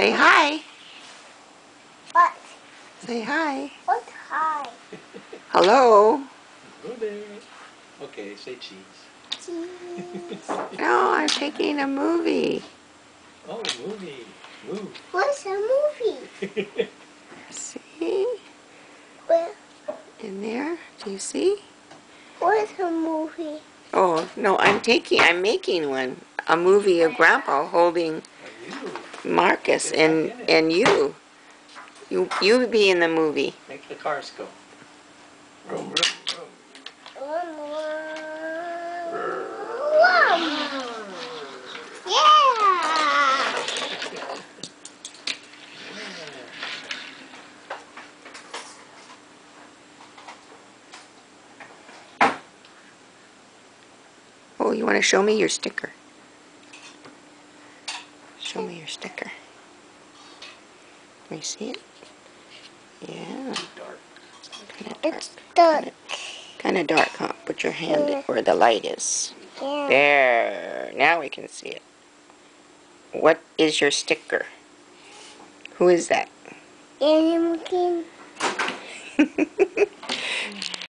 Say hi. What? Say hi. What hi? Hello. Hello there. Okay, say cheese. Cheese. No, I'm taking a movie. Oh, movie. Move. What's a movie? See? Where? In there? Do you see? What's a movie? Oh, no, I'm making one. A movie of Grandpa holding You. Marcus Get back in it. and you. You be in the movie. Make the cars go. Vroom, vroom, vroom. Yeah! Oh, you want to show me your sticker? Show me your sticker. Let me see it. Yeah. Dark. Kind of dark. It's dark. Kind of dark, huh? Put your hand where the light is. Yeah. There. Now we can see it. What is your sticker? Who is that? Animal King.